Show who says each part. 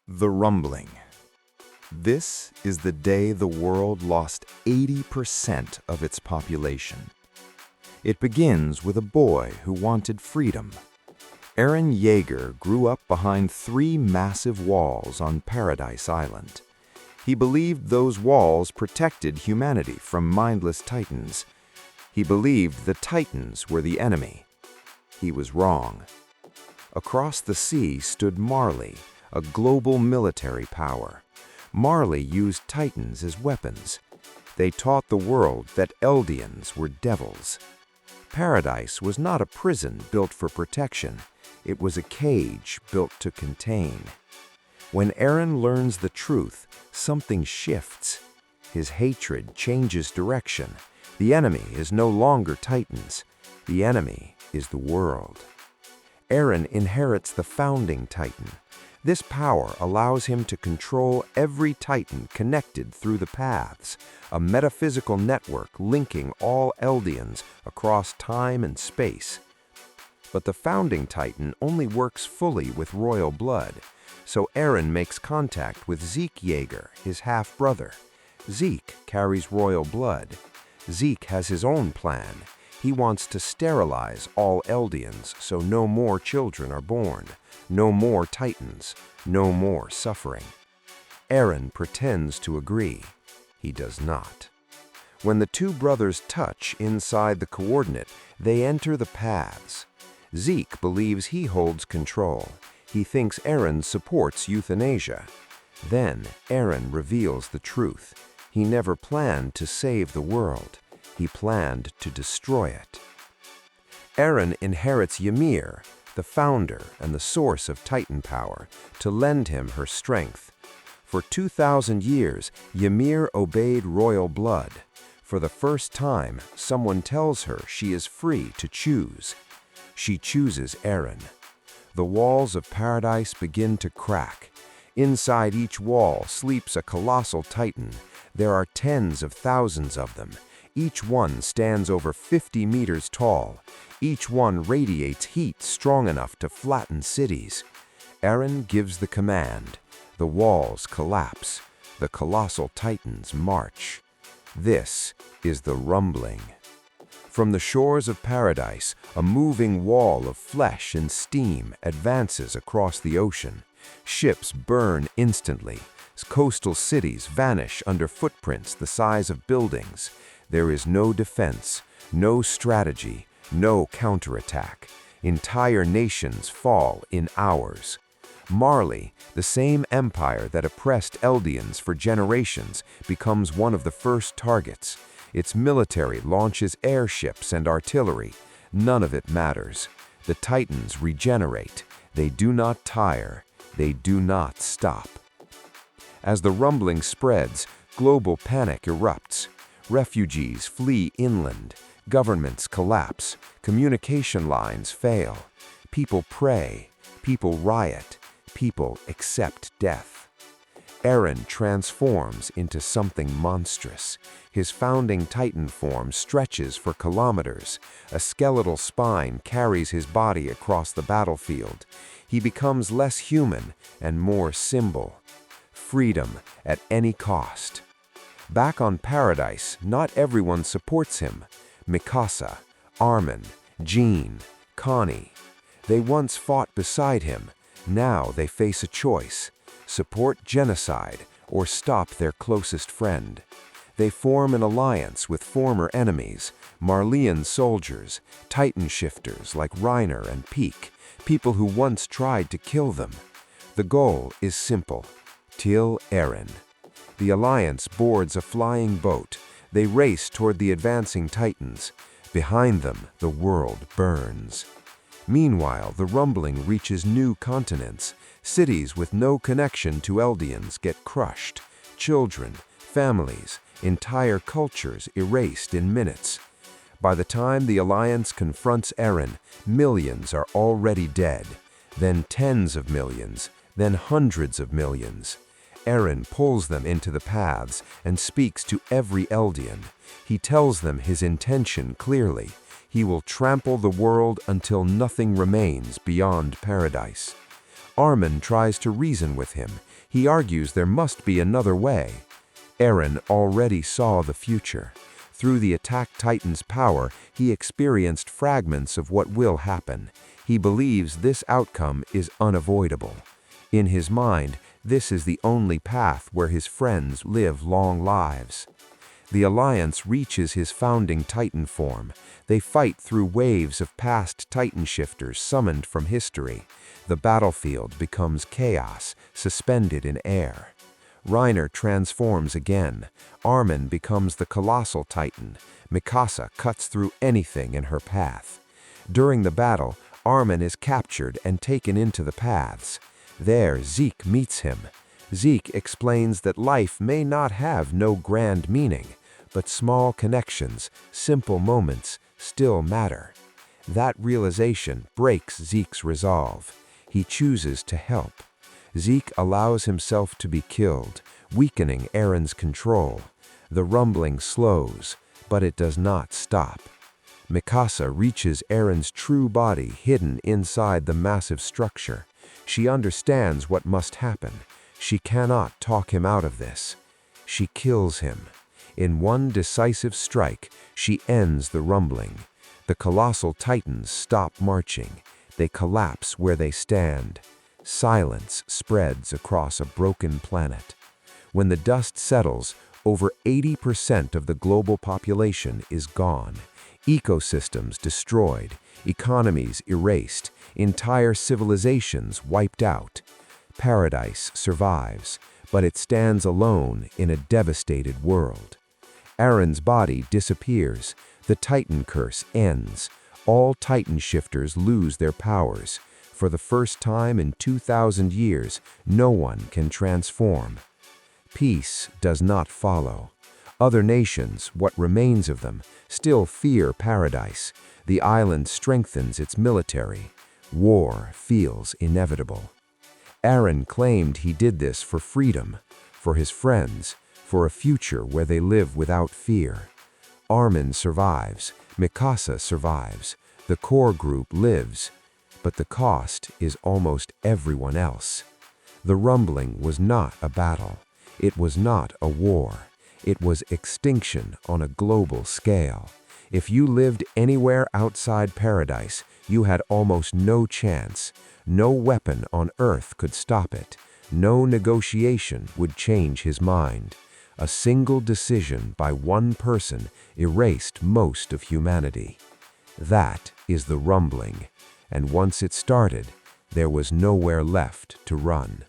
Speaker 1: The rumbling. This is the day the world lost 80% of its population. It begins with a boy who wanted freedom. Eren Yeager grew up behind 3 massive walls on Paradise Island. He believed those walls protected humanity from mindless titans. He believed the titans were the enemy. He was wrong. Across the sea stood Marley, a global military power. Marley used titans as weapons. They taught the world that Eldians were devils. Paradise was not a prison built for protection. It was a cage built to contain. When Eren learns the truth, something shifts. His hatred changes direction. The enemy is no longer titans. The enemy is the world. Eren inherits the founding titan. This power allows him to control every titan connected through the paths, a metaphysical network linking all Eldians across time and space. But the founding titan only works fully with royal blood, so Eren makes contact with Zeke Yeager, his half-brother. Zeke carries royal blood. Zeke has his own plan. He wants to sterilize all Eldians so no more children are born, no more titans, no more suffering. Eren pretends to agree. He does not. When the 2 brothers touch inside the coordinate, they enter the paths. Zeke believes he holds control. He thinks Eren supports euthanasia. Then Eren reveals the truth. He never planned to save the world. He planned to destroy it. Eren inherits Ymir, the founder and the source of Titan power, to lend him her strength. For 2,000 years, Ymir obeyed royal blood. For the first time, someone tells her she is free to choose. She chooses Eren. The walls of Paradise begin to crack. Inside each wall sleeps a colossal titan. There are tens of thousands of them. Each one stands over 50 meters tall. Each one radiates heat strong enough to flatten cities. Eren gives the command. The walls collapse. The colossal titans march. This is the rumbling. From the shores of Paradise, a moving wall of flesh and steam advances across the ocean. Ships burn instantly. Coastal cities vanish under footprints the size of buildings. There is no defense, no strategy, no counterattack. Entire nations fall in hours. Marley, the same empire that oppressed Eldians for generations, becomes one of the first targets. Its military launches airships and artillery. None of it matters. The Titans regenerate. They do not tire. They do not stop. As the rumbling spreads, global panic erupts. Refugees flee inland. Governments collapse. Communication lines fail. People pray. People riot. People accept death. Eren transforms into something monstrous. His founding titan form stretches for kilometers. A skeletal spine carries his body across the battlefield. He becomes less human and more symbol. Freedom at any cost. Back on Paradise, not everyone supports him. Mikasa, Armin, Jean, Connie. They once fought beside him. Now they face a choice: support genocide or stop their closest friend. They form an alliance with former enemies, Marleyan soldiers, Titan shifters like Reiner and Peak, people who once tried to kill them. The goal is simple: kill Eren. The alliance boards a flying boat. They race toward the advancing Titans. Behind them, the world burns. Meanwhile, the rumbling reaches new continents. Cities with no connection to Eldians get crushed. Children, families, entire cultures erased in minutes. By the time the Alliance confronts Eren, millions are already dead. Then tens of millions, then hundreds of millions. Eren pulls them into the paths and speaks to every Eldian. He tells them his intention clearly. He will trample the world until nothing remains beyond Paradise. Armin tries to reason with him. He argues there must be another way. Eren already saw the future. Through the attack Titan's power, he experienced fragments of what will happen. He believes this outcome is unavoidable. In his mind, this is the only path where his friends live long lives. The Alliance reaches his founding Titan form. They fight through waves of past Titan shifters summoned from history. The battlefield becomes chaos, suspended in air. Reiner transforms again. Armin becomes the Colossal Titan. Mikasa cuts through anything in her path. During the battle, Armin is captured and taken into the paths. There, Zeke meets him. Zeke explains that life may not have no grand meaning, but small connections, simple moments, still matter. That realization breaks Zeke's resolve. He chooses to help. Zeke allows himself to be killed, weakening Eren's control. The rumbling slows, but it does not stop. Mikasa reaches Eren's true body hidden inside the massive structure. She understands what must happen. She cannot talk him out of this. She kills him. In one decisive strike, she ends the rumbling. The Colossal Titans stop marching. They collapse where they stand. Silence spreads across a broken planet. When the dust settles, over 80% of the global population is gone. Ecosystems destroyed, economies erased, entire civilizations wiped out. Paradise survives, but it stands alone in a devastated world. Eren's body disappears. The Titan curse ends. All Titan shifters lose their powers. For the first time in 2,000 years, no one can transform. Peace does not follow. Other nations, what remains of them, still fear paradise. The island strengthens its military. War feels inevitable. Eren claimed he did this for freedom, for his friends, for a future where they live without fear. Armin survives. Mikasa survives. The core group lives. But the cost is almost everyone else. The rumbling was not a battle. It was not a war. It was extinction on a global scale. If you lived anywhere outside paradise, you had almost no chance. No weapon on Earth could stop it. No negotiation would change his mind. A single decision by one person erased most of humanity. That is the rumbling. And once it started, there was nowhere left to run.